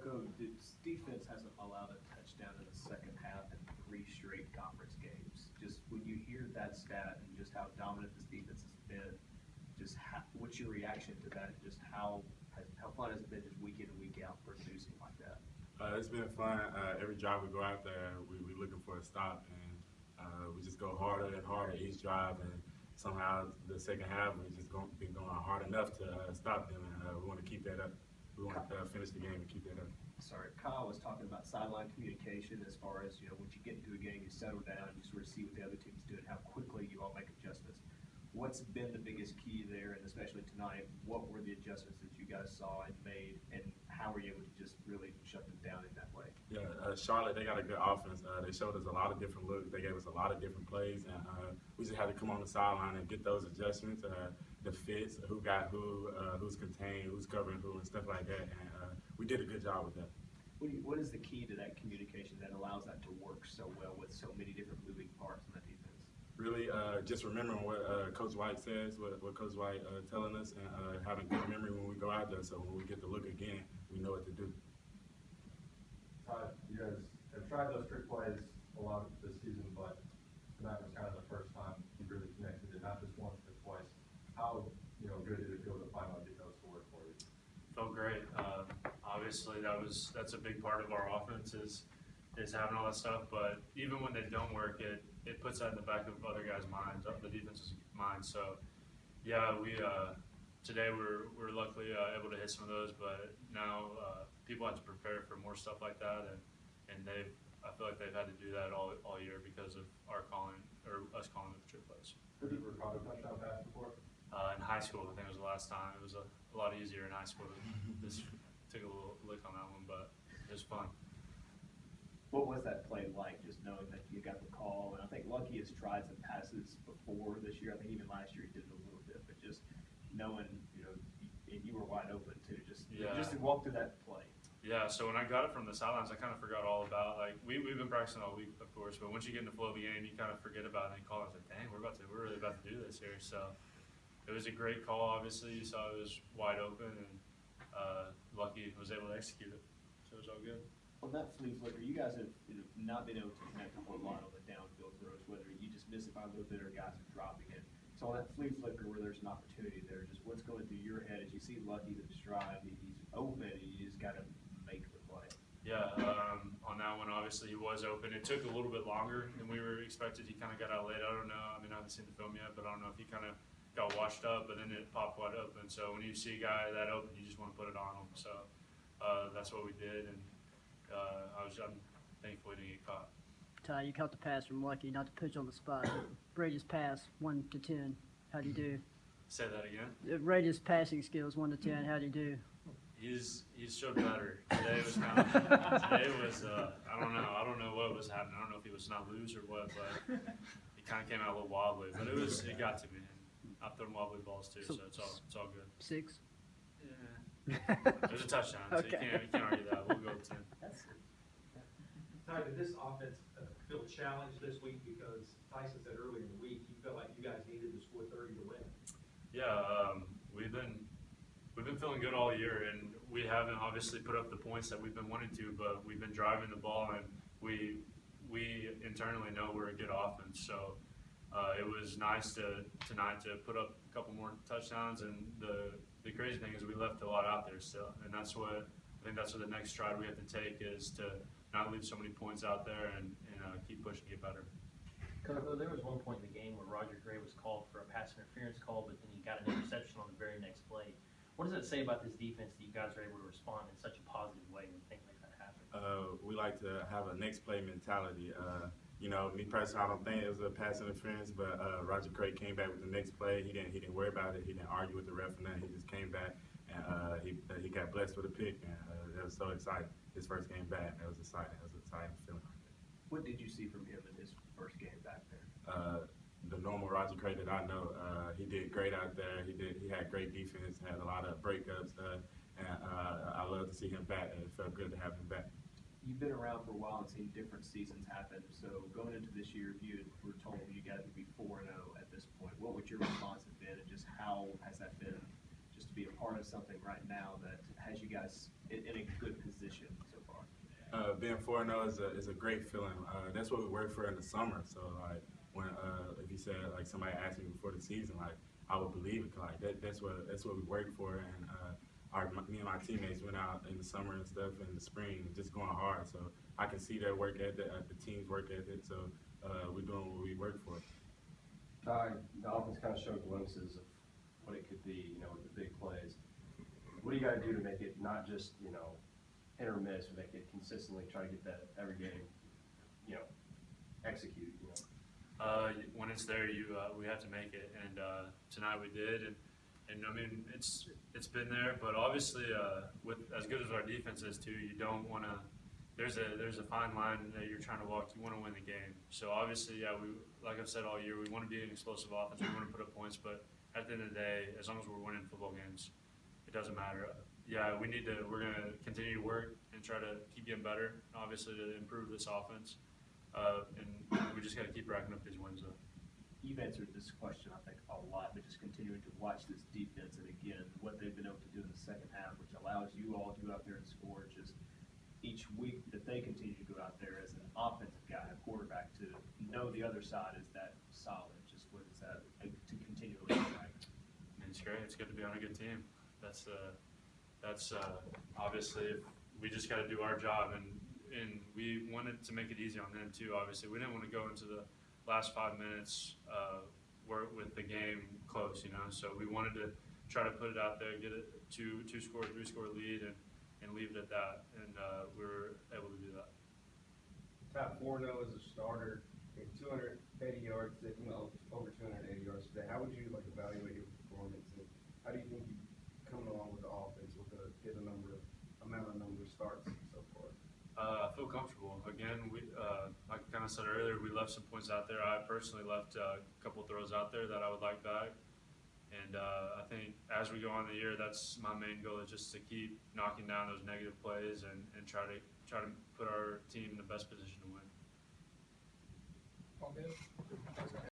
Coach, this defense hasn't allowed a touchdown in the second half in 3 straight conference games. Just when you hear that stat and just how dominant this defense has been, just what's your reaction to that? Just how fun has it been just week in and week out producing like that? It's been fun. Every drive we go out there, we're looking for a stop, and we just go harder and harder each drive. And somehow the second half, we've just been going hard enough to stop them, and we want to keep that up. We want to finish the game and keep that up. Sorry, Kyle was talking about sideline communication as far as, once you get into a game, you settle down, you sort of see what the other team's doing, how quickly you all make adjustments. What's been the biggest key there, and especially tonight, what were the adjustments that you guys saw and made, and how were you able to just really shut them down in that way? Yeah, Charlotte, they got a good offense. They showed us a lot of different looks. They gave us a lot of different plays, and we just had to come on the sideline and get those adjustments, the fits, who got who, who's contained, who's covering who, and stuff like that. And we did a good job with that. What is the key to that communication that allows that to work so well with so many different moving parts in that defense? Really, just remembering what Coach White says, what Coach White telling us, and having good memory when we go out there. So when we get to look again, we know what to do. Todd, you guys have tried those trick plays a lot this season, but tonight was kind of the first time you really connected it, not just once, but twice. How good did it feel to finally get those to work for you? Felt great. Obviously, that's a big part of our offense is having all that stuff. But even when they don't work, it puts that in the back of other guys' minds, the defense's mind. So, yeah, we today we're luckily able to hit some of those, but now people have to prepare for more stuff like that, and I feel like they've had to do that all year because of our calling or us calling the trick plays. Have you ever caught a touchdown pass before? In high school, I think it was the last time. It was a lot easier in high school. This took a little lick on that one, but it was fun. What was that play like, just knowing that you got the call? And I think Lucky has tried some passes before this year. I think even last year he did it a little bit, but just knowing, and you were wide open too, just to walk through that play. Yeah, so when I got it from the sidelines, I kind of forgot all about, we've been practicing all week, of course, but once you get in the flow of the game, you kind of forget about it and call it. I was like, dang, we're really about to do this here. So it was a great call, obviously. You saw it was wide open, and Lucky was able to execute it. So it was all good. On that flea flicker, you guys have not been able to connect a whole lot on the downfield throws, whether you just miss it by a little bit or guys are dropping it. So on that flea flicker where there's an opportunity there, just what's going through your head as you see Lucky's in stride, he's open, and you just got to make the play. Yeah, on that one, obviously he was open. It took a little bit longer than we were expected. He kind of got out late. I don't know. I mean, I haven't seen the film yet, but I don't know if he kind of got washed up, but then it popped wide open. So when you see a guy that open, you just want to put it on him. So that's what we did, and I'm thankful he didn't get caught. Ty, you caught the pass from Lucky, not to put you on the spot. Brady's pass, 1 to 10. How do you do? Say that again. Brady's passing skills, 1 to 10. How do you do? He's showed better. Today was kind of, I don't know what was happening. I don't know if he was not loose or what, but he kind of came out a little wobbly. But it got to me. I've thrown wobbly balls too, so it's all good. 6? Yeah. There's a touchdown, so Okay. you can't argue that. We'll go with 10. Ty, did this offense feel challenged this week because Tyson said earlier in the week you felt like you guys needed to score 30 to win? Yeah, we've been feeling good all year, and we haven't obviously put up the points that we've been wanting to, but we've been driving the ball, and we internally know we're a good offense. So it was nice tonight to put up a couple more touchdowns, and the crazy thing is we left a lot out there still, and I think that's what the next stride we have to take is to not leave so many points out there and keep pushing to get better. Coco, there was one point in the game where Roger Gray was called for a pass interference call, but then he got an interception on the very next play. What does that say about this defense that you guys are able to respond in such a positive way when things like that happen? We like to have a next play mentality. Me personally, I don't think it was a pass interference, but Roger Craig came back with the next play. He didn't worry about it. He didn't argue with the ref or nothing. He just came back, and he got blessed with a pick, and that was so exciting. His first game back, that was exciting. That was an exciting feeling. What did you see from him in his first game back there? The normal Roger Craig that I know. He did great out there. He had great defense, had a lot of breakups, and I love to see him back, and it felt good to have him back. You've been around for a while and seen different seasons happen. So going into this year, if you were told you guys would be 4-0 at this point, what would your response have been, and just how has that been just to be a part of something right now that has you guys in a good position so far? Being 4-0 is a great feeling. That's what we work for in the summer. So like when if you said like somebody asked me before the season, like I would believe it. Like that's what we work for. And me and my teammates went out in the summer and stuff in the spring, just going hard. So I can see their work ethic, the team's work ethic. So we're doing what we work for. Ty, the offense kind of showed glimpses of what it could be, with the big plays. What do you got to do to make it not just, hit or miss, but make it consistently try to get that every game, execute, When it's there, we have to make it, and tonight we did, and I mean it's been there, but obviously with as good as our defense is too, you don't want to. There's a fine line that you're trying to walk. You want to win the game, so obviously, yeah, we like I've said all year, we want to be an explosive offense. We want to put up points, but at the end of the day, as long as we're winning football games, it doesn't matter. Yeah, we're gonna continue to work and try to keep getting better, obviously to improve this offense, and we just got to keep racking up these wins though. You've answered this question, I think, a lot, but just continuing to watch this defense and again, what they've been able to do in the second half, which allows you all to go out there and score just each week that they continue to go out there as an offensive guy, a quarterback, to know the other side is that solid. Just what is that to continually like? I mean, it's great. It's good to be on a good team. That's obviously we just got to do our job, and we wanted to make it easy on them too. Obviously, we didn't want to go into the last 5 minutes with the game close, So we wanted to try to put it out there, get it 2-score, 3-score lead, and leave it at that, and we were able to do that. Top 4-0 as a starter, 280 yards, over 280 yards today. How would you evaluate your performance, and how do you think you coming along with the offense with the amount of starts so far? I feel comfortable. Again, like I kind of said earlier, we left some points out there. I personally left a couple throws out there that I would like back. And I think as we go on the year, that's my main goal, is just to keep knocking down those negative plays and try to put our team in the best position to win. All good?